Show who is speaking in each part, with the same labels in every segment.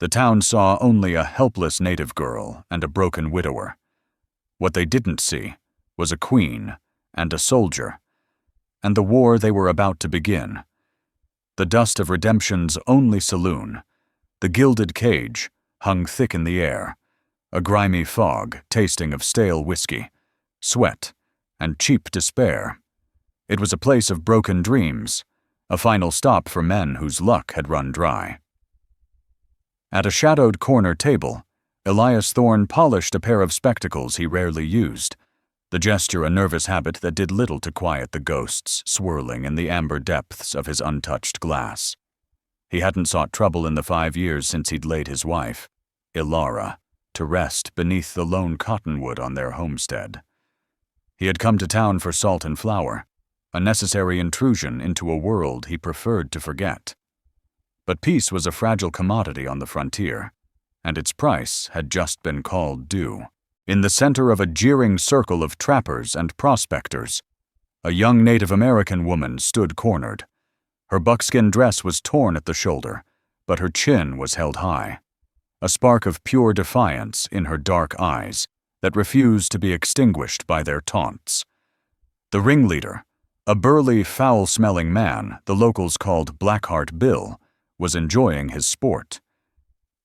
Speaker 1: The town saw only a helpless native girl and a broken widower. What they didn't see was a queen and a soldier, and the war they were about to begin. The dust of redemption's only saloon, the gilded cage, hung thick in the air, a grimy fog tasting of stale whiskey, sweat, and cheap despair. It was a place of broken dreams, a final stop for men whose luck had run dry. At a shadowed corner table, Elias Thorne polished a pair of spectacles he rarely used, the gesture a nervous habit that did little to quiet the ghosts swirling in the amber depths of his untouched glass. He hadn't sought trouble in the 5 years since he'd laid his wife, Ilara, to rest beneath the lone cottonwood on their homestead. He had come to town for salt and flour, a necessary intrusion into a world he preferred to forget. But peace was a fragile commodity on the frontier, and its price had just been called due. In the center of a jeering circle of trappers and prospectors, a young Native American woman stood cornered. Her buckskin dress was torn at the shoulder, but her chin was held high, a spark of pure defiance in her dark eyes that refused to be extinguished by their taunts. The ringleader, a burly, foul-smelling man the locals called Blackheart Bill, was enjoying his sport.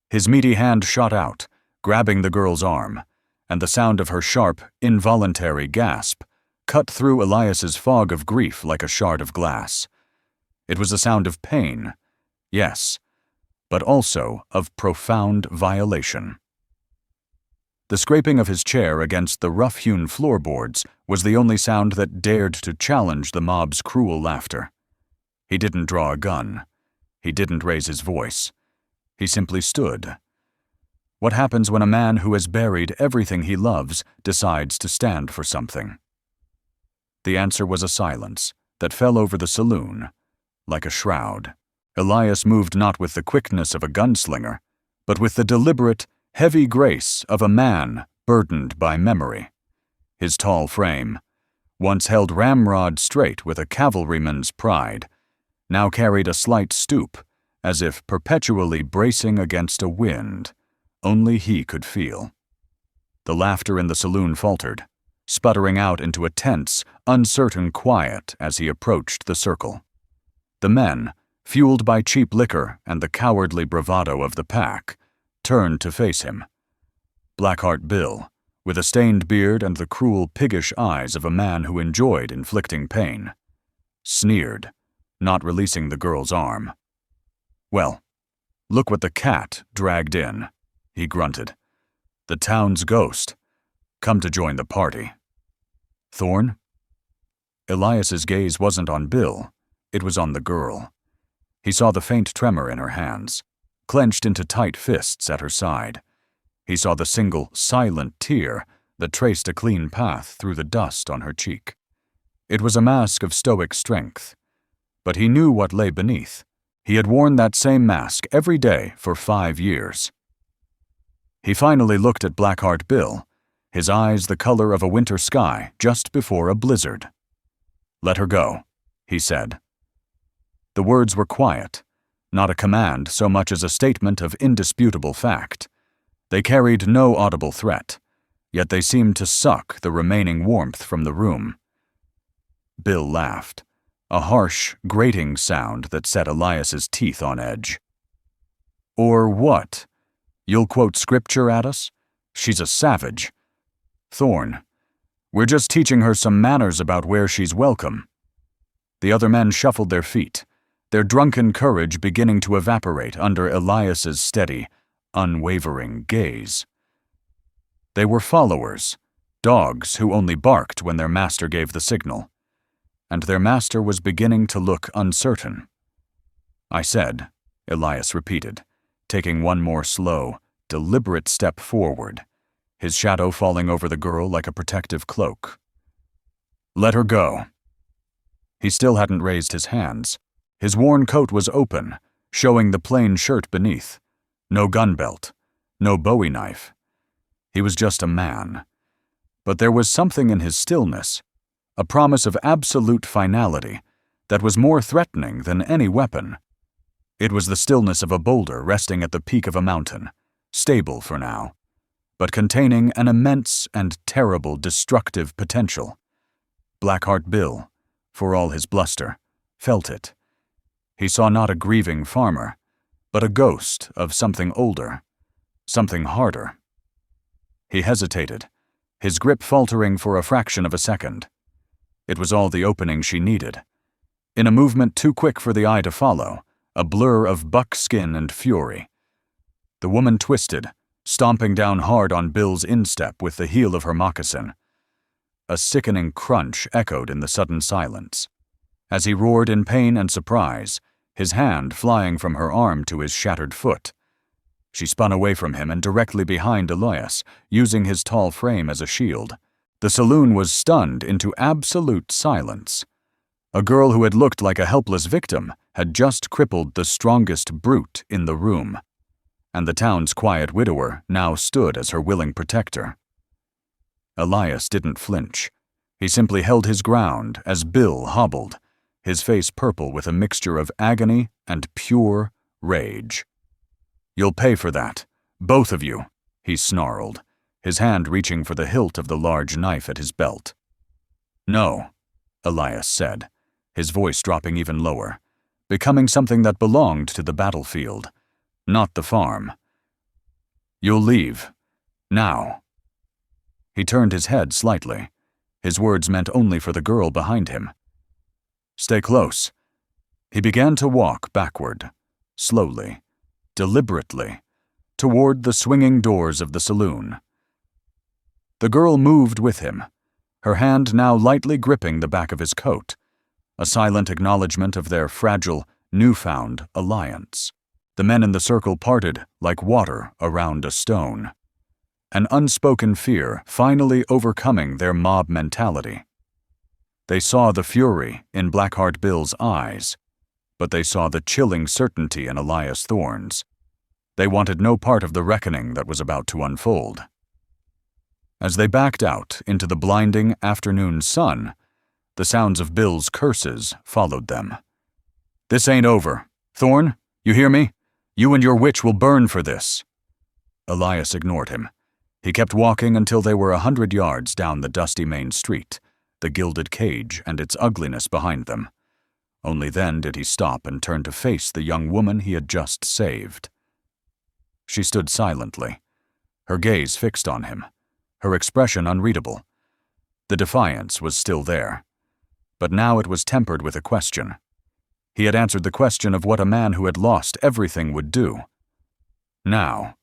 Speaker 1: His meaty hand shot out, grabbing the girl's arm, and the sound of her sharp, involuntary gasp cut through Elias's fog of grief like a shard of glass. It was a sound of pain, yes, but also of profound violation. The scraping of his chair against the rough-hewn floorboards was the only sound that dared to challenge the mob's cruel laughter. He didn't draw a gun. He didn't raise his voice. He simply stood. What happens when a man who has buried everything he loves decides to stand for something? The answer was a silence that fell over the saloon, like a shroud. Elias moved not with the quickness of a gunslinger, but with the deliberate, heavy grace of a man burdened by memory. His tall frame, once held ramrod straight with a cavalryman's pride, now carried a slight stoop, as if perpetually bracing against a wind only he could feel. The laughter in the saloon faltered, sputtering out into a tense, uncertain quiet as he approached the circle. The men, fueled by cheap liquor and the cowardly bravado of the pack, turned to face him. Blackheart Bill, with a stained beard and the cruel, piggish eyes of a man who enjoyed inflicting pain, sneered, not releasing the girl's arm. "Well, look what the cat dragged in," he grunted. "The town's ghost. Come to join the party." "Thorne?" Elias's gaze wasn't on Bill, it was on the girl. He saw the faint tremor in her hands, clenched into tight fists at her side. He saw the single, silent tear that traced a clean path through the dust on her cheek. It was a mask of stoic strength, but he knew what lay beneath. He had worn that same mask every day for 5 years. He finally looked at Blackheart Bill, his eyes the color of a winter sky just before a blizzard. "Let her go," he said. The words were quiet, not a command so much as a statement of indisputable fact. They carried no audible threat, yet they seemed to suck the remaining warmth from the room. Bill laughed, a harsh, grating sound that set Elias's teeth on edge. "Or what? You'll quote scripture at us? She's a savage. Thorne, we're just teaching her some manners about where she's welcome." The other men shuffled their feet, their drunken courage beginning to evaporate under Elias's steady, unwavering gaze. They were followers, dogs who only barked when their master gave the signal, and their master was beginning to look uncertain. "I said," Elias repeated, taking one more slow, deliberate step forward, his shadow falling over the girl like a protective cloak. "Let her go." He still hadn't raised his hands. His worn coat was open, showing the plain shirt beneath. No gun belt, no Bowie knife. He was just a man. But there was something in his stillness, a promise of absolute finality, that was more threatening than any weapon. It was the stillness of a boulder resting at the peak of a mountain, stable for now, but containing an immense and terrible destructive potential. Blackheart Bill, for all his bluster, felt it. He saw not a grieving farmer, but a ghost of something older, something harder. He hesitated, his grip faltering for a fraction of a second. It was all the opening she needed. In a movement too quick for the eye to follow, a blur of buckskin and fury. The woman twisted, stomping down hard on Bill's instep with the heel of her moccasin. A sickening crunch echoed in the sudden silence. As he roared in pain and surprise, his hand flying from her arm to his shattered foot. She spun away from him and directly behind Elias, using his tall frame as a shield. The saloon was stunned into absolute silence. A girl who had looked like a helpless victim had just crippled the strongest brute in the room, and the town's quiet widower now stood as her willing protector. Elias didn't flinch. He simply held his ground as Bill hobbled, his face purple with a mixture of agony and pure rage. "You'll pay for that, both of you," he snarled, his hand reaching for the hilt of the large knife at his belt. "No," Elias said, his voice dropping even lower, becoming something that belonged to the battlefield, not the farm. "You'll leave. Now." He turned his head slightly. His words meant only for the girl behind him. "Stay close." He began to walk backward, slowly, deliberately, toward the swinging doors of the saloon. The girl moved with him, her hand now lightly gripping the back of his coat, a silent acknowledgement of their fragile, newfound alliance. The men in the circle parted like water around a stone, an unspoken fear finally overcoming their mob mentality. They saw the fury in Blackheart Bill's eyes, but they saw the chilling certainty in Elias Thorne's. They wanted no part of the reckoning that was about to unfold. As they backed out into the blinding afternoon sun, the sounds of Bill's curses followed them. "This ain't over. Thorne, you hear me? You and your witch will burn for this." Elias ignored him. He kept walking until they were 100 yards down the dusty main street, the gilded cage and its ugliness behind them. Only then did he stop and turn to face the young woman he had just saved. She stood silently, her gaze fixed on him, her expression unreadable. The defiance was still there, but now it was tempered with a question. He had answered the question of what a man who had lost everything would do. Now,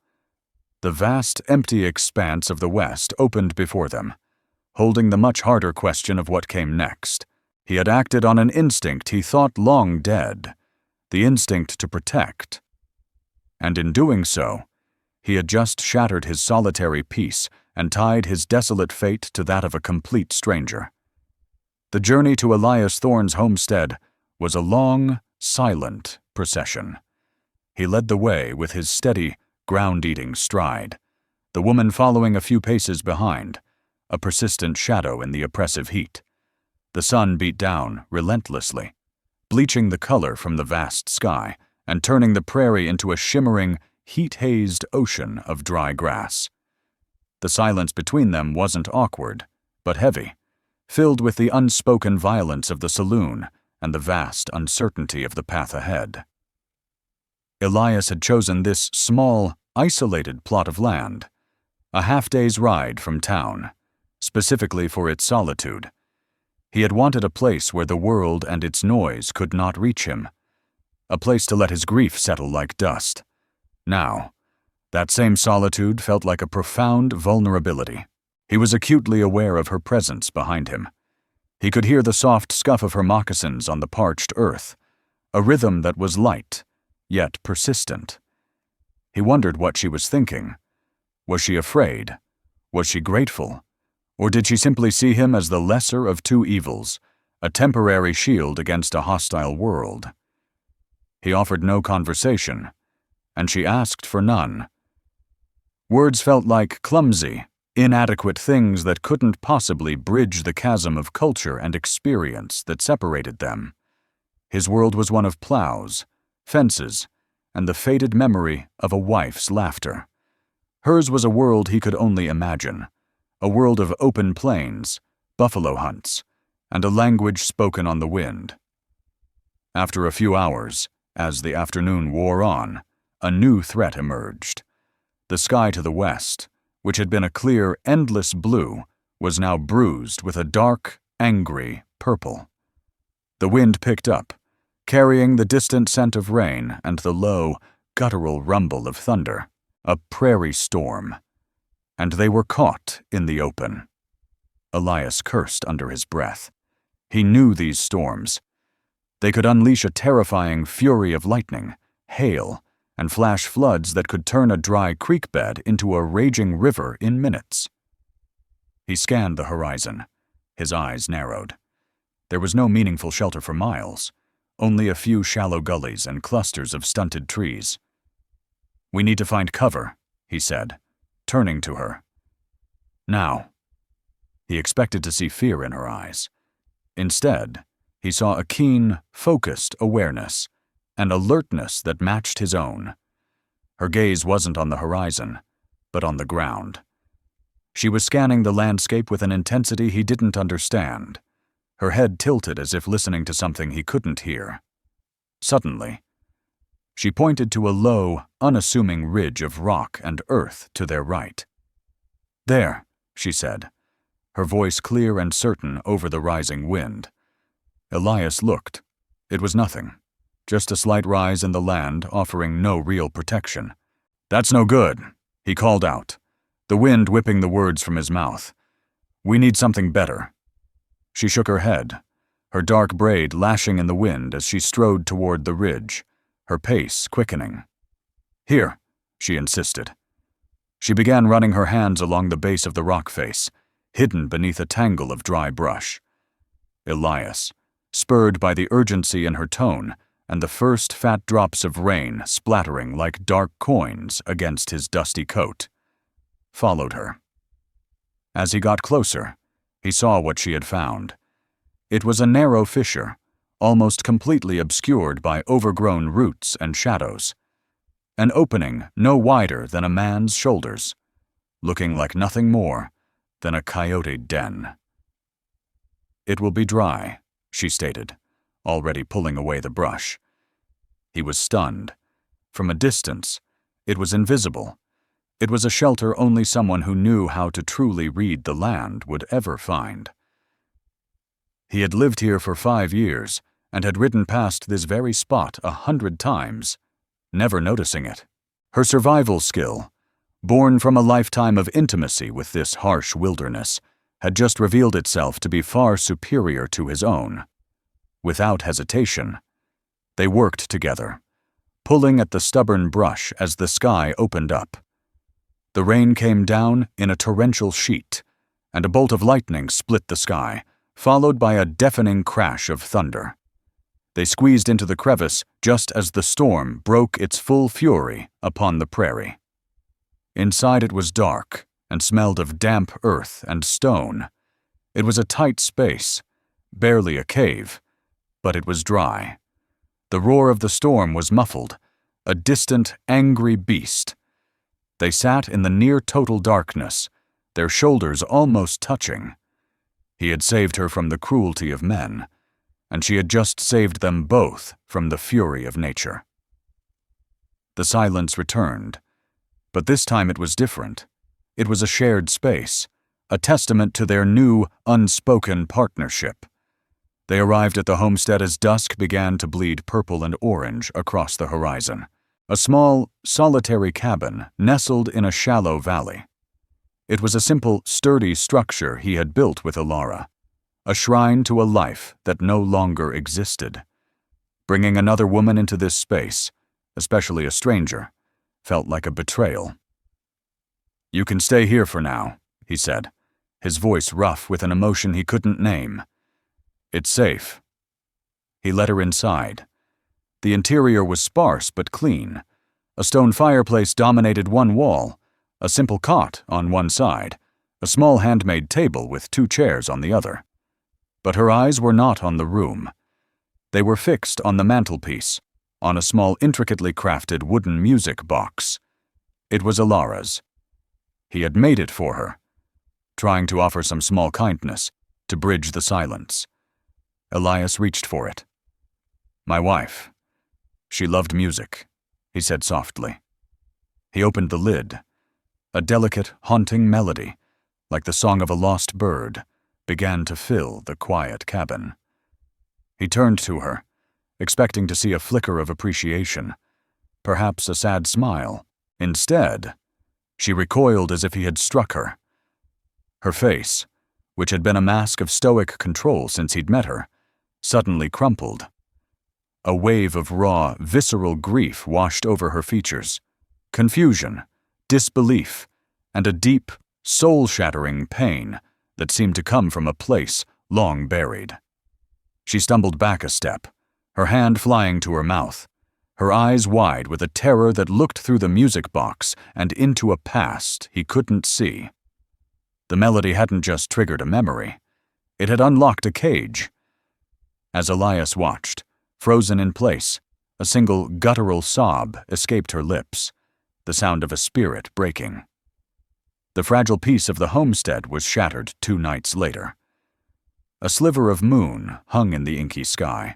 Speaker 1: the vast, empty expanse of the West opened before them, holding the much harder question of what came next. He had acted on an instinct he thought long dead, the instinct to protect. And in doing so, he had just shattered his solitary peace and tied his desolate fate to that of a complete stranger. The journey to Elias Thorne's homestead was a long, silent procession. He led the way with his steady, ground-eating stride, the woman following a few paces behind, a persistent shadow in the oppressive heat. The sun beat down relentlessly, bleaching the color from the vast sky and turning the prairie into a shimmering, heat-hazed ocean of dry grass. The silence between them wasn't awkward, but heavy, filled with the unspoken violence of the saloon and the vast uncertainty of the path ahead. Elias had chosen this small, isolated plot of land, a half-day's ride from town, specifically for its solitude. He had wanted a place where the world and its noise could not reach him, a place to let his grief settle like dust. Now, that same solitude felt like a profound vulnerability. He was acutely aware of her presence behind him. He could hear the soft scuff of her moccasins on the parched earth, a rhythm that was light, yet persistent. He wondered what she was thinking. Was she afraid? Was she grateful? Or did she simply see him as the lesser of two evils, a temporary shield against a hostile world? He offered no conversation, and she asked for none. Words felt like clumsy, inadequate things that couldn't possibly bridge the chasm of culture and experience that separated them. His world was one of plows, fences, and the faded memory of a wife's laughter. Hers was a world he could only imagine, a world of open plains, buffalo hunts, and a language spoken on the wind. After a few hours, as the afternoon wore on, a new threat emerged. The sky to the west, which had been a clear, endless blue, was now bruised with a dark, angry purple. The wind picked up, carrying the distant scent of rain and the low, guttural rumble of thunder, a prairie storm. And they were caught in the open. Elias cursed under his breath. He knew these storms. They could unleash a terrifying fury of lightning, hail, and flash floods that could turn a dry creek bed into a raging river in minutes. He scanned the horizon. His eyes narrowed. There was no meaningful shelter for miles, only a few shallow gullies and clusters of stunted trees. "We need to find cover," he said, turning to her. "Now." He expected to see fear in her eyes. Instead, he saw a keen, focused awareness, an alertness that matched his own. Her gaze wasn't on the horizon, but on the ground. She was scanning the landscape with an intensity he didn't understand, her head tilted as if listening to something he couldn't hear. Suddenly, she pointed to a low, unassuming ridge of rock and earth to their right. "There," she said, her voice clear and certain over the rising wind. Elias looked. It was nothing, just a slight rise in the land offering no real protection. "That's no good," he called out, the wind whipping the words from his mouth. "We need something better." She shook her head, her dark braid lashing in the wind as she strode toward the ridge, her pace quickening. "Here," she insisted. She began running her hands along the base of the rock face, hidden beneath a tangle of dry brush. Elias, spurred by the urgency in her tone and the first fat drops of rain splattering like dark coins against his dusty coat, followed her. As he got closer, he saw what she had found. It was a narrow fissure, almost completely obscured by overgrown roots and shadows. An opening no wider than a man's shoulders, looking like nothing more than a coyote den. "It will be dry," she stated, already pulling away the brush. He was stunned. From a distance, it was invisible. It was a shelter only someone who knew how to truly read the land would ever find. He had lived here for 5 years and had ridden past this very spot 100 times, never noticing it. Her survival skill, born from a lifetime of intimacy with this harsh wilderness, had just revealed itself to be far superior to his own. Without hesitation, they worked together, pulling at the stubborn brush as the sky opened up. The rain came down in a torrential sheet, and a bolt of lightning split the sky, followed by a deafening crash of thunder. They squeezed into the crevice just as the storm broke its full fury upon the prairie. Inside it was dark and smelled of damp earth and stone. It was a tight space, barely a cave, but it was dry. The roar of the storm was muffled, a distant, angry beast. They sat in the near-total darkness, their shoulders almost touching. He had saved her from the cruelty of men, and she had just saved them both from the fury of nature. The silence returned, but this time it was different. It was a shared space, a testament to their new, unspoken partnership. They arrived at the homestead as dusk began to bleed purple and orange across the horizon. A small, solitary cabin nestled in a shallow valley. It was a simple, sturdy structure he had built with Alara, a shrine to a life that no longer existed. Bringing another woman into this space, especially a stranger, felt like a betrayal. "You can stay here for now," he said, his voice rough with an emotion he couldn't name. "It's safe." He led her inside. The interior was sparse but clean. A stone fireplace dominated one wall, a simple cot on one side, a small handmade table with 2 chairs on the other. But her eyes were not on the room. They were fixed on the mantelpiece, on a small, intricately crafted wooden music box. It was Ilara's. He had made it for her, trying to offer some small kindness to bridge the silence. Elias reached for it. "My wife. She loved music," he said softly. He opened the lid. A delicate, haunting melody, like the song of a lost bird, began to fill the quiet cabin. He turned to her, expecting to see a flicker of appreciation, perhaps a sad smile. Instead, she recoiled as if he had struck her. Her face, which had been a mask of stoic control since he'd met her, suddenly crumpled. A wave of raw, visceral grief washed over her features. Confusion, disbelief, and a deep, soul-shattering pain that seemed to come from a place long buried. She stumbled back a step, her hand flying to her mouth, her eyes wide with a terror that looked through the music box and into a past he couldn't see. The melody hadn't just triggered a memory. It had unlocked a cage. As Elias watched, frozen in place, a single guttural sob escaped her lips, the sound of a spirit breaking. The fragile peace of the homestead was shattered 2 nights later. A sliver of moon hung in the inky sky,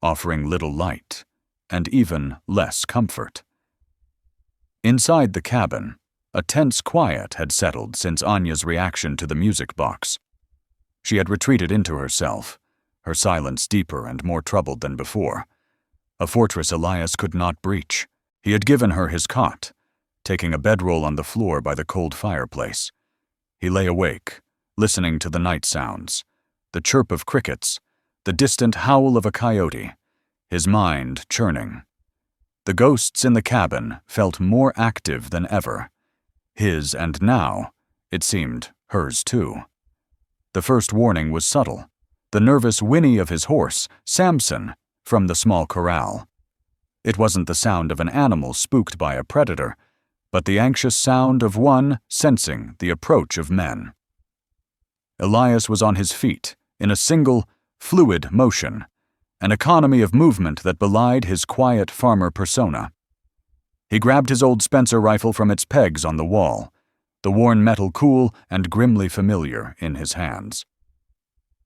Speaker 1: offering little light, and even less comfort. Inside the cabin, a tense quiet had settled since Anya's reaction to the music box. She had retreated into herself, her silence deeper and more troubled than before. A fortress Elias could not breach. He had given her his cot, taking a bedroll on the floor by the cold fireplace. He lay awake, listening to the night sounds, the chirp of crickets, the distant howl of a coyote, his mind churning. The ghosts in the cabin felt more active than ever. His, and now, it seemed, hers too. The first warning was subtle. The nervous whinny of his horse, Samson, from the small corral. It wasn't the sound of an animal spooked by a predator, but the anxious sound of one sensing the approach of men. Elias was on his feet, in a single, fluid motion, an economy of movement that belied his quiet farmer persona. He grabbed his old Spencer rifle from its pegs on the wall, the worn metal cool and grimly familiar in his hands.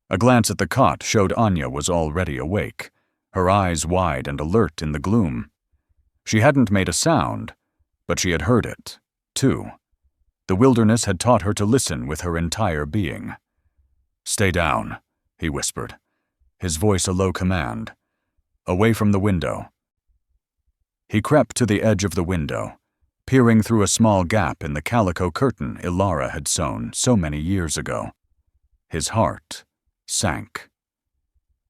Speaker 1: A glance at the cot showed Anya was already awake, her eyes wide and alert in the gloom. She hadn't made a sound, but she had heard it, too. The wilderness had taught her to listen with her entire being. "Stay down," he whispered, his voice a low command. "Away from the window." He crept to the edge of the window, peering through a small gap in the calico curtain Ilara had sewn so many years ago. His heart sank.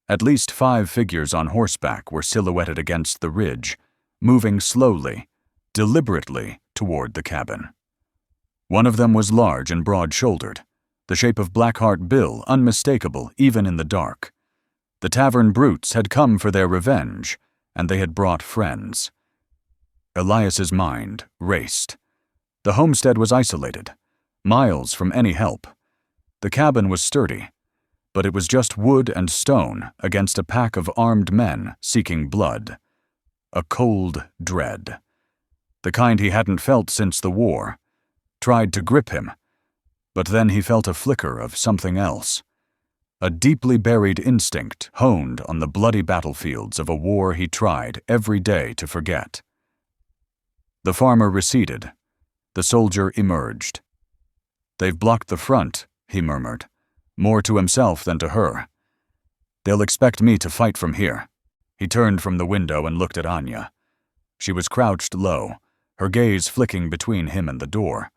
Speaker 1: At least 5 figures on horseback were silhouetted against the ridge, moving slowly, deliberately toward the cabin. One of them was large and broad-shouldered, the shape of Blackheart Bill unmistakable even in the dark. The tavern brutes had come for their revenge, and they had brought friends. Elias's mind raced. The homestead was isolated, miles from any help. The cabin was sturdy, but it was just wood and stone against a pack of armed men seeking blood. A cold dread. The kind he hadn't felt since the war. Tried to grip him, but then he felt a flicker of something else. A deeply buried instinct honed on the bloody battlefields of a war he tried every day to forget. The farmer receded. The soldier emerged. "They've blocked the front," he murmured, more to himself than to her. "They'll expect me to fight from here." He turned from the window and looked at Anya. She was crouched low, her gaze flicking between him and the door,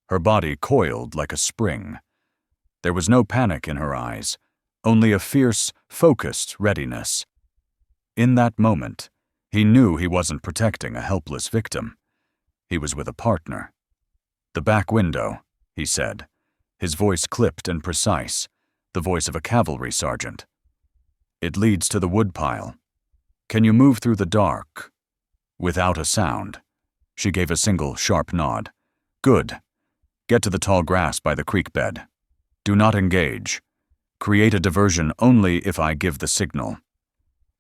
Speaker 1: her body coiled like a spring. There was no panic in her eyes, only a fierce, focused readiness. In that moment, he knew he wasn't protecting a helpless victim. He was with a partner. "The back window," he said, his voice clipped and precise, the voice of a cavalry sergeant. "It leads to the woodpile. Can you move through the dark?" Without a sound, she gave a single sharp nod. "Good. Get to the tall grass by the creek bed. Do not engage. Create a diversion only if I give the signal.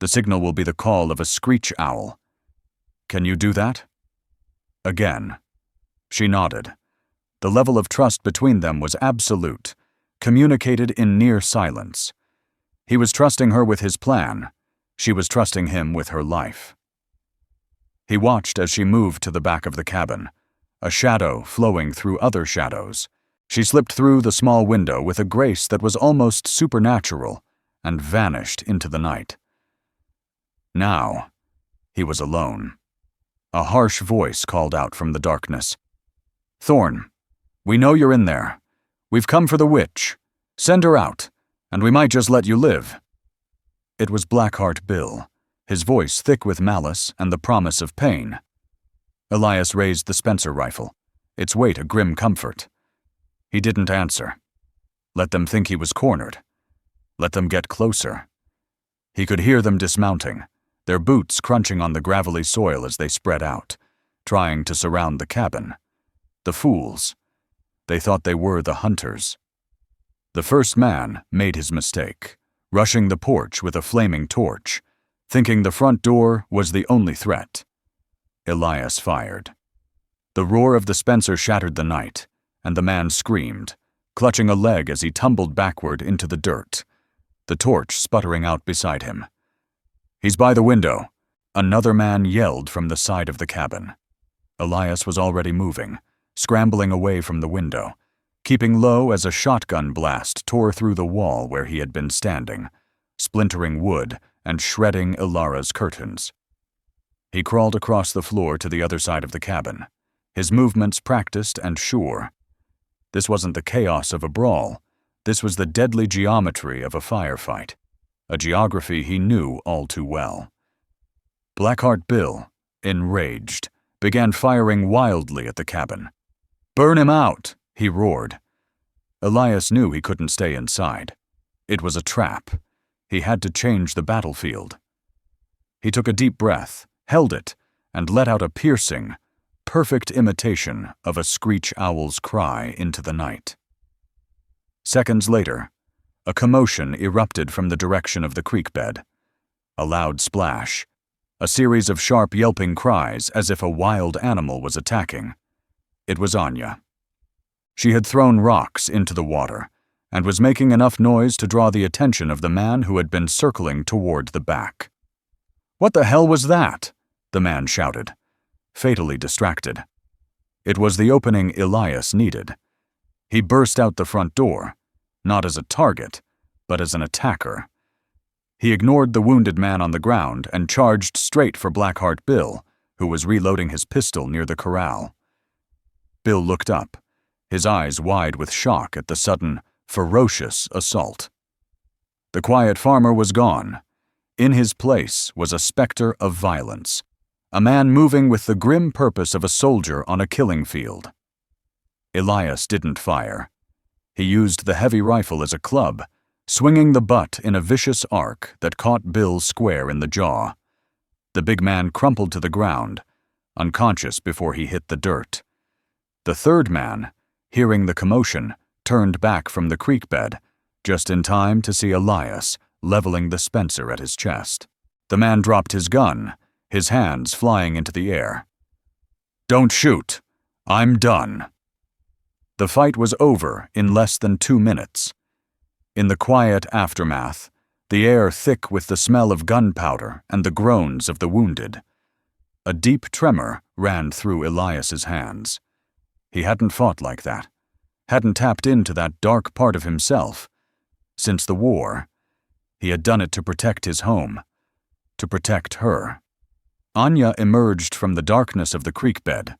Speaker 1: The signal will be the call of a screech owl, Can you do that?" Again. She nodded. The level of trust between them was absolute, communicated in near silence. He was trusting her with his plan. She was trusting him with her life. He watched as she moved to the back of the cabin, a shadow flowing through other shadows. She slipped through the small window with a grace that was almost supernatural and vanished into the night. Now, he was alone. A harsh voice called out from the darkness. "Thorn, we know you're in there. We've come for the witch. Send her out, and we might just let you live." It was Blackheart Bill, his voice thick with malice and the promise of pain. Elias raised the Spencer rifle, its weight a grim comfort. He didn't answer. Let them think he was cornered. Let them get closer. He could hear them dismounting, their boots crunching on the gravelly soil as they spread out, trying to surround the cabin. The fools. They thought they were the hunters. The first man made his mistake, rushing the porch with a flaming torch, thinking the front door was the only threat. Elias fired. The roar of the Spencer shattered the night, and the man screamed, clutching a leg as he tumbled backward into the dirt, the torch sputtering out beside him. "He's by the window," another man yelled from the side of the cabin. Elias was already moving, scrambling away from the window, keeping low as a shotgun blast tore through the wall where he had been standing, splintering wood and shredding Ilara's curtains. He crawled across the floor to the other side of the cabin, his movements practiced and sure. This wasn't the chaos of a brawl. This was the deadly geometry of a firefight, a geography he knew all too well. Blackheart Bill, enraged, began firing wildly at the cabin. "Burn him out!" he roared. Elias knew he couldn't stay inside. It was a trap. He had to change the battlefield. He took a deep breath, held it, and let out a piercing, perfect imitation of a screech owl's cry into the night. Seconds later, a commotion erupted from the direction of the creek bed. A loud splash, a series of sharp yelping cries as if a wild animal was attacking. It was Anya. She had thrown rocks into the water and was making enough noise to draw the attention of the man who had been circling toward the back. "What the hell was that?" the man shouted, fatally distracted. It was the opening Elias needed. He burst out the front door, not as a target, but as an attacker. He ignored the wounded man on the ground and charged straight for Blackheart Bill, who was reloading his pistol near the corral. Bill looked up, his eyes wide with shock at the sudden, ferocious assault. The quiet farmer was gone. In his place was a specter of violence, a man moving with the grim purpose of a soldier on a killing field. Elias didn't fire. He used the heavy rifle as a club, swinging the butt in a vicious arc that caught Bill square in the jaw. The big man crumpled to the ground, unconscious before he hit the dirt. The third man, hearing the commotion, turned back from the creek bed, just in time to see Elias leveling the Spencer at his chest. The man dropped his gun, his hands flying into the air. "Don't shoot. I'm done." The fight was over in less than 2 minutes. In the quiet aftermath, the air thick with the smell of gunpowder and the groans of the wounded. A deep tremor ran through Elias's hands. He hadn't fought like that, hadn't tapped into that dark part of himself. Since the war, he had done it to protect his home, to protect her. Anya emerged from the darkness of the creek bed,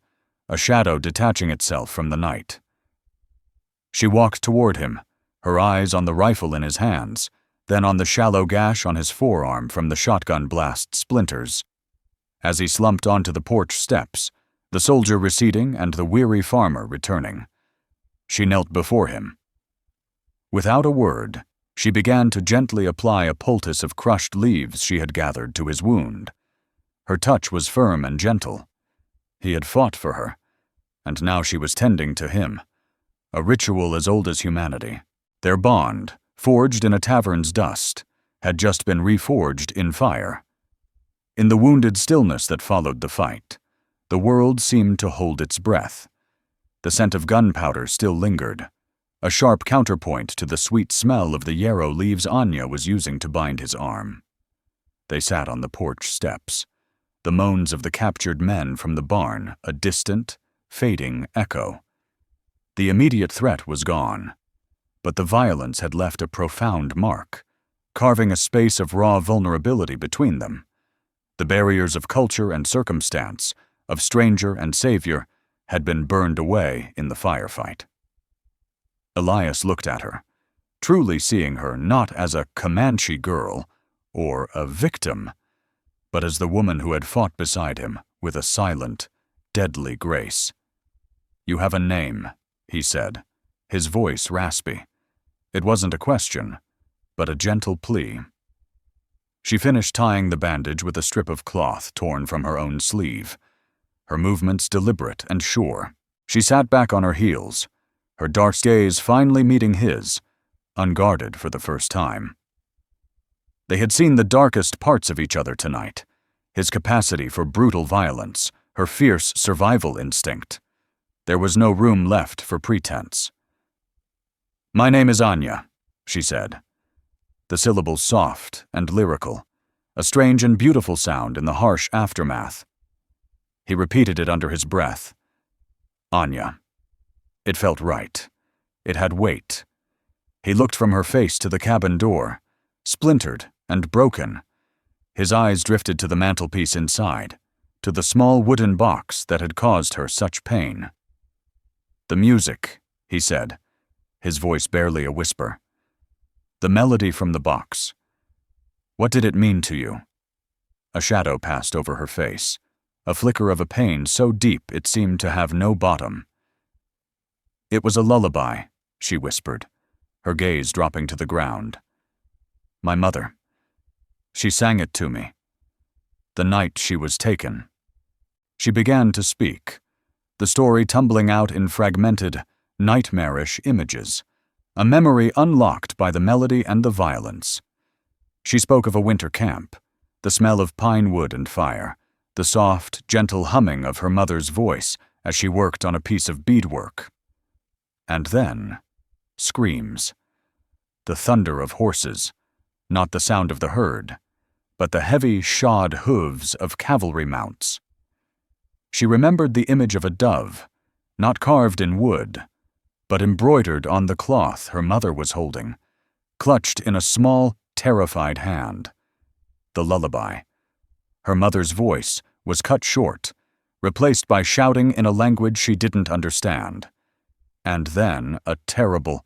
Speaker 1: a shadow detaching itself from the night. She walked toward him, her eyes on the rifle in his hands, then on the shallow gash on his forearm from the shotgun blast splinters. As he slumped onto the porch steps, the soldier receding and the weary farmer returning, she knelt before him. Without a word, she began to gently apply a poultice of crushed leaves she had gathered to his wound. Her touch was firm and gentle. He had fought for her, and now she was tending to him. A ritual as old as humanity. Their bond, forged in a tavern's dust, had just been reforged in fire. In the wounded stillness that followed the fight, the world seemed to hold its breath. The scent of gunpowder still lingered, a sharp counterpoint to the sweet smell of the yarrow leaves Anya was using to bind his arm. They sat on the porch steps, the moans of the captured men from the barn a distant, fading echo. The immediate threat was gone, but the violence had left a profound mark, carving a space of raw vulnerability between them. The barriers of culture and circumstance, of stranger and savior, had been burned away in the firefight. Elias looked at her, truly seeing her not as a Comanche girl or a victim, but as the woman who had fought beside him with a silent, deadly grace. "You have a name," he said, his voice raspy. It wasn't a question, but a gentle plea. She finished tying the bandage with a strip of cloth torn from her own sleeve, her movements deliberate and sure. She sat back on her heels, her dark gaze finally meeting his, unguarded for the first time. They had seen the darkest parts of each other tonight, his capacity for brutal violence, her fierce survival instinct. There was no room left for pretense. "My name is Anya," she said, the syllables soft and lyrical, a strange and beautiful sound in the harsh aftermath. He repeated it under his breath. Anya. It felt right. It had weight. He looked from her face to the cabin door, splintered and broken. His eyes drifted to the mantelpiece inside, to the small wooden box that had caused her such pain. "The music," he said, his voice barely a whisper. "The melody from the box. What did it mean to you?" A shadow passed over her face, a flicker of a pain so deep it seemed to have no bottom. "It was a lullaby," she whispered, her gaze dropping to the ground. "My mother. She sang it to me. The night she was taken." She began to speak, the story tumbling out in fragmented, nightmarish images, a memory unlocked by the melody and the violence. She spoke of a winter camp, the smell of pine wood and fire, the soft, gentle humming of her mother's voice as she worked on a piece of beadwork. And then, screams. The thunder of horses, not the sound of the herd, but the heavy, shod hooves of cavalry mounts. She remembered the image of a dove, not carved in wood, but embroidered on the cloth her mother was holding, clutched in a small, terrified hand. The lullaby. Her mother's voice was cut short, replaced by shouting in a language she didn't understand. And then a terrible,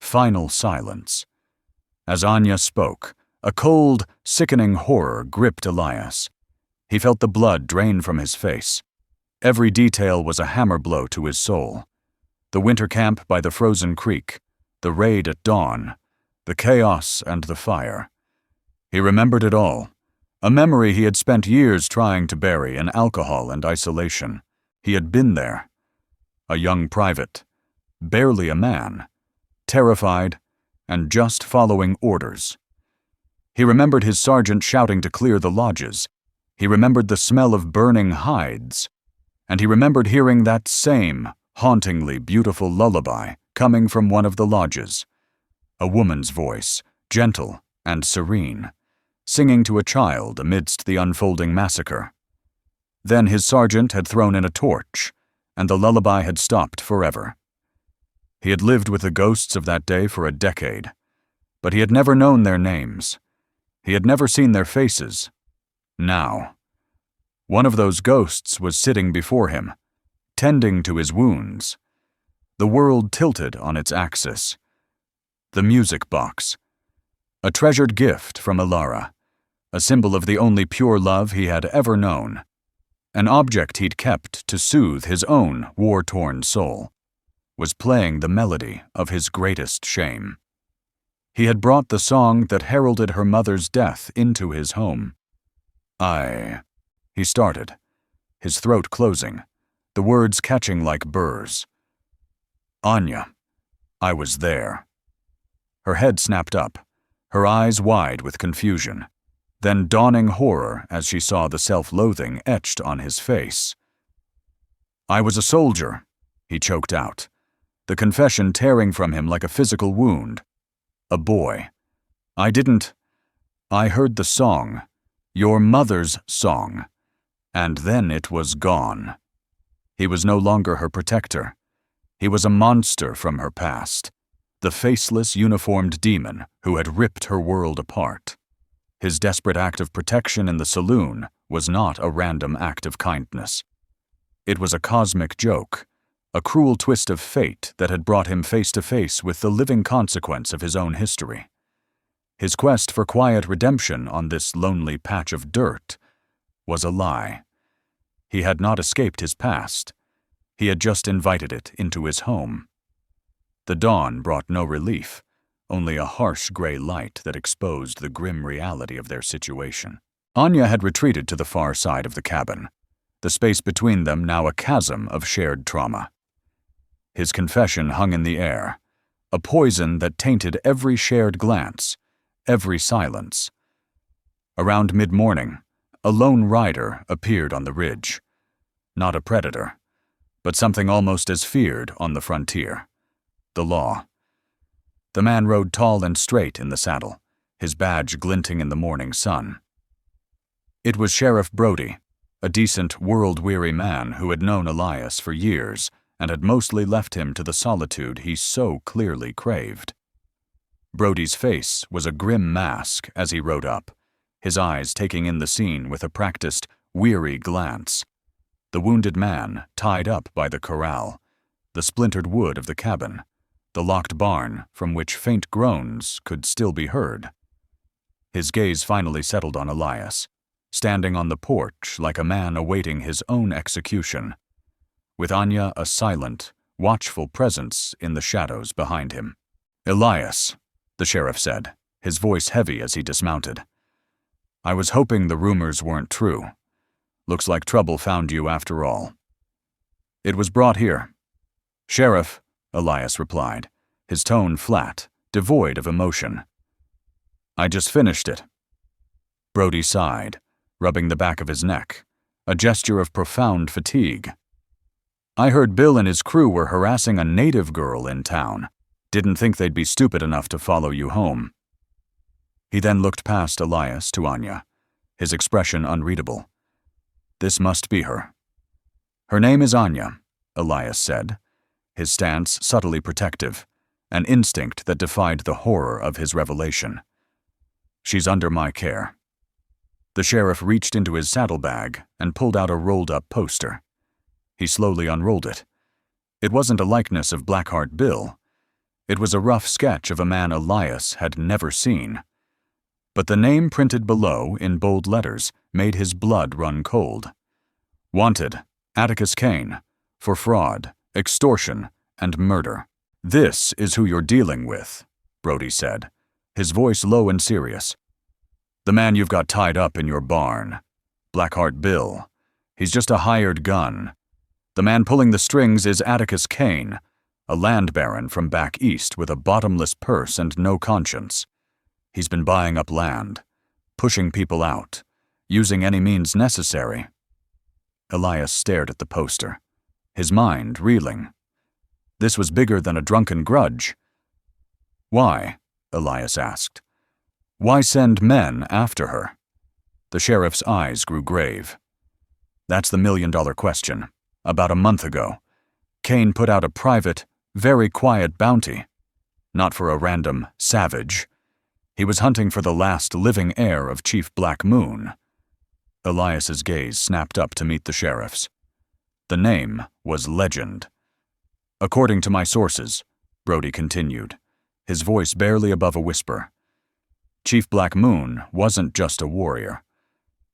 Speaker 1: final silence. As Anya spoke, a cold, sickening horror gripped Elias. He felt the blood drain from his face. Every detail was a hammer blow to his soul. The winter camp by the frozen creek, the raid at dawn, the chaos and the fire. He remembered it all, a memory he had spent years trying to bury in alcohol and isolation. He had been there. A young private, barely a man, terrified and just following orders. He remembered his sergeant shouting to clear the lodges. He remembered the smell of burning hides. And he remembered hearing that same, hauntingly beautiful lullaby coming from one of the lodges. A woman's voice, gentle and serene, singing to a child amidst the unfolding massacre. Then his sergeant had thrown in a torch, and the lullaby had stopped forever. He had lived with the ghosts of that day for a decade, but he had never known their names. He had never seen their faces. Now, one of those ghosts was sitting before him, tending to his wounds. The world tilted on its axis. The music box. A treasured gift from Ilara, a symbol of the only pure love he had ever known. An object he'd kept to soothe his own war-torn soul, was playing the melody of his greatest shame. He had brought the song that heralded her mother's death into his home. He started, his throat closing, the words catching like burrs. "Anya, I was there." Her head snapped up, her eyes wide with confusion. then dawning horror as she saw the self-loathing etched on his face. "I was a soldier," he choked out, the confession tearing from him like a physical wound. "A boy. I heard the song, your mother's song, and then it was gone." He was no longer her protector. He was a monster from her past, the faceless, uniformed demon who had ripped her world apart. His desperate act of protection in the saloon was not a random act of kindness. It was a cosmic joke, a cruel twist of fate that had brought him face to face with the living consequence of his own history. His quest for quiet redemption on this lonely patch of dirt was a lie. He had not escaped his past. He had just invited it into his home. The dawn brought no relief, only a harsh gray light that exposed the grim reality of their situation. Anya had retreated to the far side of the cabin, the space between them now a chasm of shared trauma. His confession hung in the air, a poison that tainted every shared glance, every silence. Around mid-morning, a lone rider appeared on the ridge. Not a predator, but something almost as feared on the frontier: the law. The man rode tall and straight in the saddle, his badge glinting in the morning sun. It was Sheriff Brody, a decent, world-weary man who had known Elias for years and had mostly left him to the solitude he so clearly craved. Brody's face was a grim mask as he rode up, his eyes taking in the scene with a practiced, weary glance. The wounded man tied up by the corral, the splintered wood of the cabin, the locked barn from which faint groans could still be heard. His gaze finally settled on Elias, standing on the porch like a man awaiting his own execution, with Anya a silent, watchful presence in the shadows behind him. "Elias," the sheriff said, his voice heavy as he dismounted. "I was hoping the rumors weren't true. Looks like trouble found you after all." "It was brought here." "Sheriff," Elias replied, his tone flat, devoid of emotion. "I just finished it." Brody sighed, rubbing the back of his neck, a gesture of profound fatigue. "I heard Bill and his crew were harassing a native girl in town. Didn't think they'd be stupid enough to follow you home." He then looked past Elias to Anya, his expression unreadable. "This must be her." "Her name is Anya," Elias said, his stance subtly protective, an instinct that defied the horror of his revelation. "She's under my care." The sheriff reached into his saddlebag and pulled out a rolled-up poster. He slowly unrolled it. It wasn't a likeness of Blackheart Bill. It was a rough sketch of a man Elias had never seen. But the name printed below in bold letters made his blood run cold. "Wanted, Atticus Kane, for fraud, extortion, and murder." "This is who you're dealing with," Brody said, his voice low and serious. "The man you've got tied up in your barn. Blackheart Bill. He's just a hired gun. The man pulling the strings is Atticus Kane, a land baron from back east with a bottomless purse and no conscience. He's been buying up land, pushing people out, using any means necessary." Elias stared at the poster, his mind reeling. This was bigger than a drunken grudge. "Why?" Elias asked. "Why send men after her?" The sheriff's eyes grew grave. "That's the million-dollar question. About a month ago, Kane put out a private, very quiet bounty. Not for a random savage. He was hunting for the last living heir of Chief Black Moon." Elias's gaze snapped up to meet the sheriff's. The name was Legend. "According to my sources," Brody continued, his voice barely above a whisper, "Chief Black Moon wasn't just a warrior.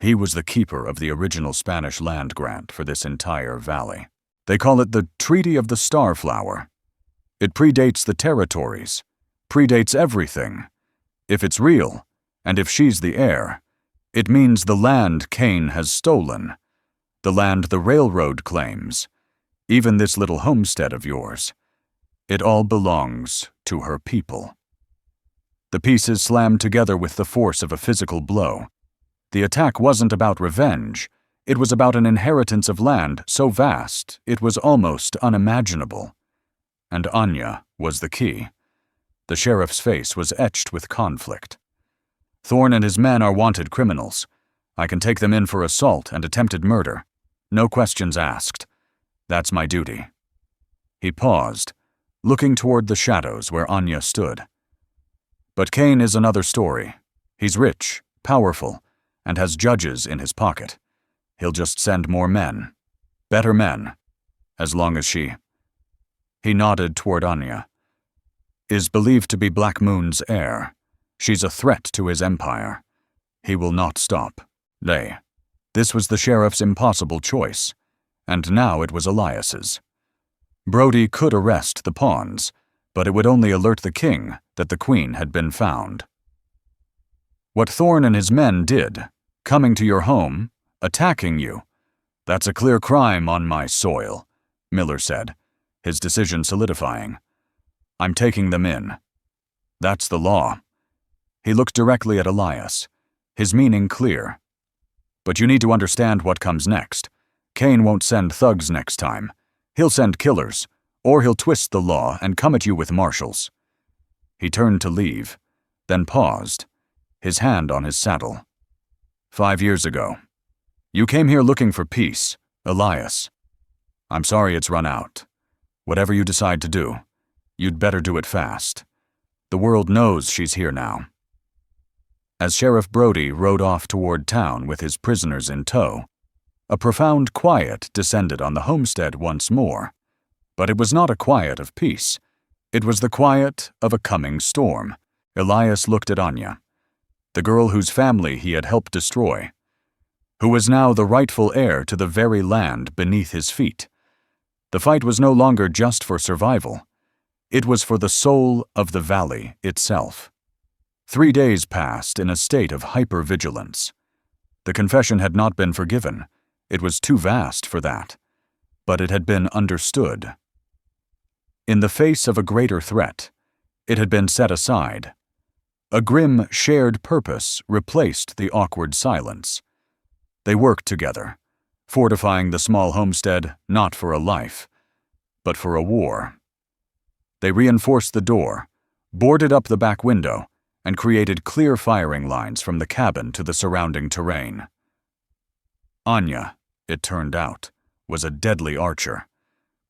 Speaker 1: He was the keeper of the original Spanish land grant for this entire valley. They call it the Treaty of the Starflower. It predates the territories, predates everything. If it's real, and if she's the heir, it means the land Kane has stolen, the land the railroad claims, even this little homestead of yours. It all belongs to her people." The pieces slammed together with the force of a physical blow. The attack wasn't about revenge. It was about an inheritance of land so vast it was almost unimaginable. And Anya was the key. The sheriff's face was etched with conflict. Thorne and his men are wanted criminals. I can take them in for assault and attempted murder. No questions asked. That's my duty. He paused, looking toward the shadows where Anya stood. But Kane is another story. He's rich, powerful, and has judges in his pocket. He'll just send more men. Better men. As long as she... He nodded toward Anya. Is believed to be Black Moon's heir. She's a threat to his empire. He will not stop. This was the sheriff's impossible choice, and now it was Elias's. Brody could arrest the pawns, but it would only alert the king that the queen had been found. What Thorne and his men did, coming to your home, attacking you, that's a clear crime on my soil, Miller said, his decision solidifying. I'm taking them in. That's the law. He looked directly at Elias, his meaning clear. But you need to understand what comes next. Kane won't send thugs next time. He'll send killers, or he'll twist the law and come at you with marshals. He turned to leave, then paused, his hand on his saddle. 5 years ago. You came here looking for peace, Elias. I'm sorry it's run out. Whatever you decide to do, you'd better do it fast. The world knows she's here now. As Sheriff Brody rode off toward town with his prisoners in tow, a profound quiet descended on the homestead once more. But it was not a quiet of peace. It was the quiet of a coming storm. Elias looked at Anya, the girl whose family he had helped destroy, who was now the rightful heir to the very land beneath his feet. The fight was no longer just for survival. It was for the soul of the valley itself. 3 days passed in a state of hypervigilance. The confession had not been forgiven. It was too vast for that. But it had been understood. In the face of a greater threat, it had been set aside. A grim shared purpose replaced the awkward silence. They worked together, fortifying the small homestead not for a life, but for a war. They reinforced the door, boarded up the back window, and created clear firing lines from the cabin to the surrounding terrain. Anya, it turned out, was a deadly archer,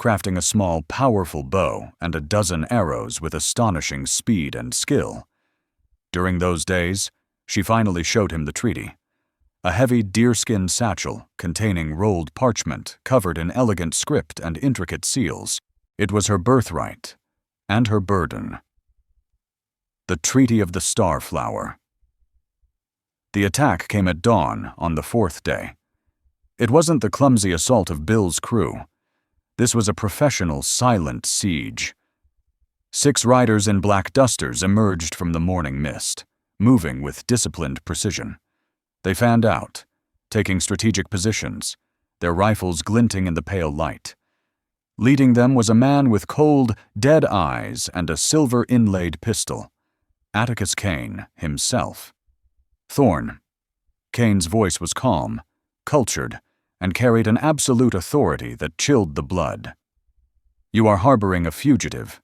Speaker 1: crafting a small, powerful bow and a dozen arrows with astonishing speed and skill. During those days, she finally showed him the treaty, a heavy deerskin satchel containing rolled parchment covered in elegant script and intricate seals. It was her birthright and her burden. The Treaty of the Starflower. The attack came at dawn on the 4th day. It wasn't the clumsy assault of Bill's crew. This was a professional, silent siege. 6 riders in black dusters emerged from the morning mist, moving with disciplined precision. They fanned out, taking strategic positions, their rifles glinting in the pale light. Leading them was a man with cold, dead eyes and a silver-inlaid pistol. Atticus Kane himself. Thorne. Kane's voice was calm, cultured, and carried an absolute authority that chilled the blood. You are harboring a fugitive.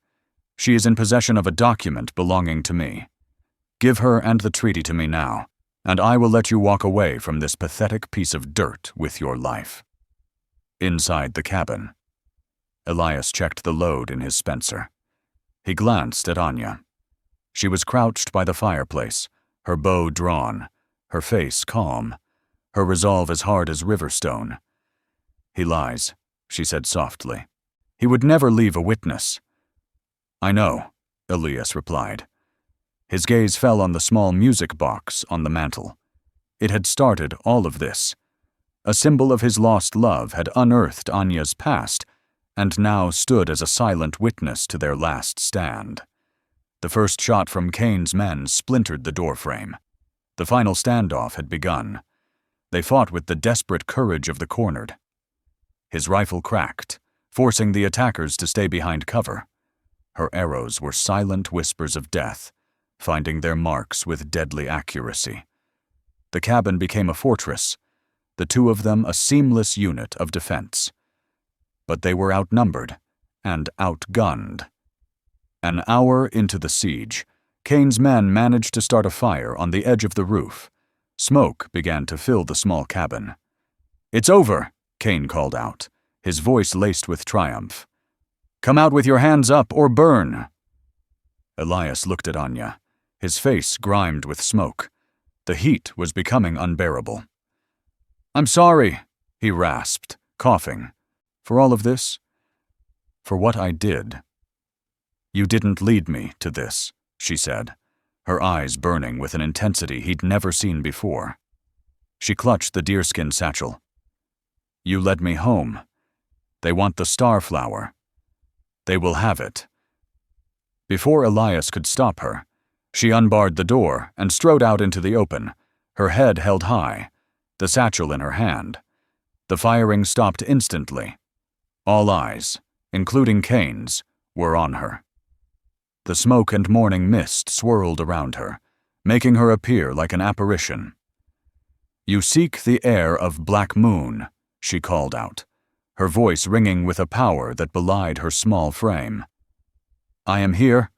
Speaker 1: She is in possession of a document belonging to me. Give her and the treaty to me now, and I will let you walk away from this pathetic piece of dirt with your life. Inside the cabin, Elias checked the load in his Spencer. He glanced at Anya. She was crouched by the fireplace, her bow drawn, her face calm, her resolve as hard as river stone. He lies, she said softly. He would never leave a witness. I know, Elias replied. His gaze fell on the small music box on the mantel. It had started all of this. A symbol of his lost love had unearthed Anya's past, and now stood as a silent witness to their last stand. The first shot from Kane's men splintered the doorframe. The final standoff had begun. They fought with the desperate courage of the cornered. His rifle cracked, forcing the attackers to stay behind cover. Her arrows were silent whispers of death, finding their marks with deadly accuracy. The cabin became a fortress, the two of them a seamless unit of defense. But they were outnumbered and outgunned. An hour into the siege, Kane's men managed to start a fire on the edge of the roof. Smoke began to fill the small cabin. "It's over," Kane called out, his voice laced with triumph. "Come out with your hands up or burn." Elias looked at Anya, his face grimed with smoke. The heat was becoming unbearable. "I'm sorry," he rasped, coughing. "For all of this? For what I did." "You didn't lead me to this," she said, her eyes burning with an intensity he'd never seen before. She clutched the deerskin satchel. "You led me home. They want the star flower. They will have it." Before Elias could stop her, she unbarred the door and strode out into the open, her head held high, the satchel in her hand. The firing stopped instantly. All eyes, including Kane's, were on her. The smoke and morning mist swirled around her, making her appear like an apparition. "You seek the air of Black Moon," she called out, her voice ringing with a power that belied her small frame. "I am here,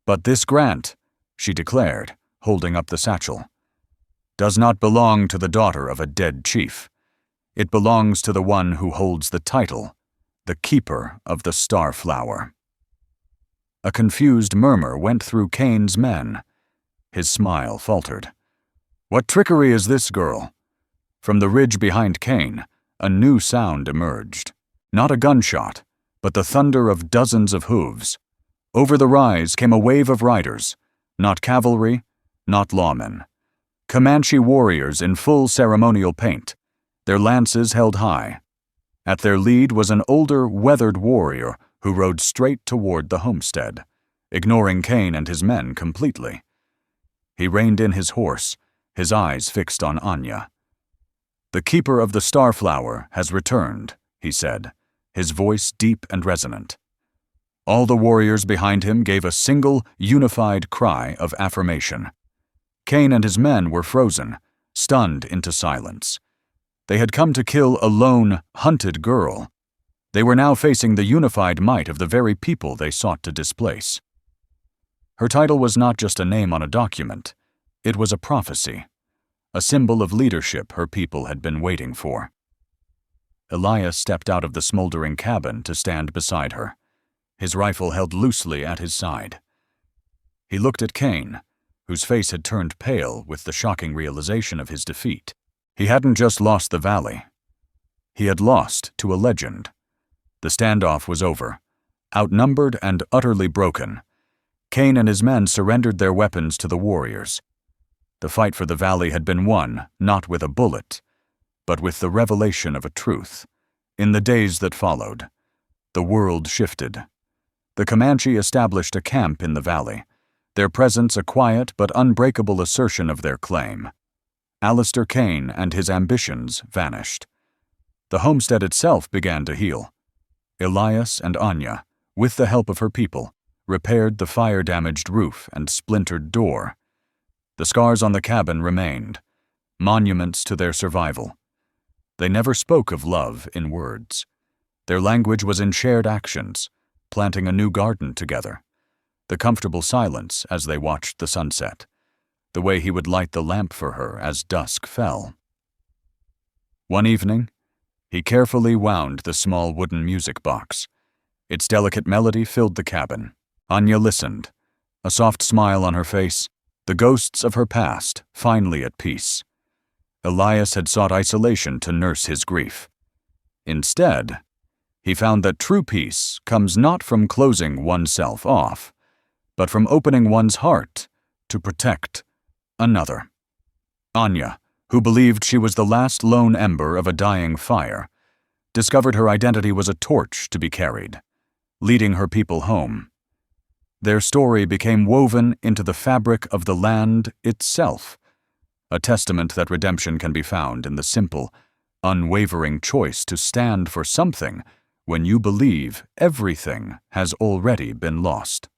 Speaker 1: but this grant," she declared, holding up the satchel, "does not belong to the daughter of a dead chief. It belongs to the one who holds the title, the Keeper of the Star Flower." A confused murmur went through Kane's men. His smile faltered. "What trickery is this, girl?" From the ridge behind Kane, a new sound emerged. Not a gunshot, but the thunder of dozens of hooves. Over the rise came a wave of riders, not cavalry, not lawmen. Comanche warriors in full ceremonial paint, their lances held high. At their lead was an older, weathered warrior who rode straight toward the homestead, ignoring Kane and his men completely. He reined in his horse, his eyes fixed on Anya. "The Keeper of the Star Flower has returned," he said, his voice deep and resonant. All the warriors behind him gave a single, unified cry of affirmation. Kane and his men were frozen, stunned into silence. They had come to kill a lone, hunted girl. They were now facing the unified might of the very people they sought to displace. Her title was not just a name on a document. It was a prophecy, a symbol of leadership her people had been waiting for. Elias stepped out of the smoldering cabin to stand beside her, his rifle held loosely at his side. He looked at Kane, whose face had turned pale with the shocking realization of his defeat. He hadn't just lost the valley. He had lost to a legend. The standoff was over. Outnumbered and utterly broken, Kane and his men surrendered their weapons to the warriors. The fight for the valley had been won, not with a bullet, but with the revelation of a truth. In the days that followed, the world shifted. The Comanche established a camp in the valley, their presence a quiet but unbreakable assertion of their claim. Alistair Kane and his ambitions vanished. The homestead itself began to heal. Elias and Anya, with the help of her people, repaired the fire-damaged roof and splintered door. The scars on the cabin remained, monuments to their survival. They never spoke of love in words. Their language was in shared actions, planting a new garden together. The comfortable silence as they watched the sunset, the way he would light the lamp for her as dusk fell. One evening, he carefully wound the small wooden music box. Its delicate melody filled the cabin. Anya listened, a soft smile on her face, the ghosts of her past finally at peace. Elias had sought isolation to nurse his grief. Instead, he found that true peace comes not from closing oneself off, but from opening one's heart to protect another. Anya, who believed she was the last lone ember of a dying fire, discovered her identity was a torch to be carried, leading her people home. Their story became woven into the fabric of the land itself, a testament that redemption can be found in the simple, unwavering choice to stand for something when you believe everything has already been lost.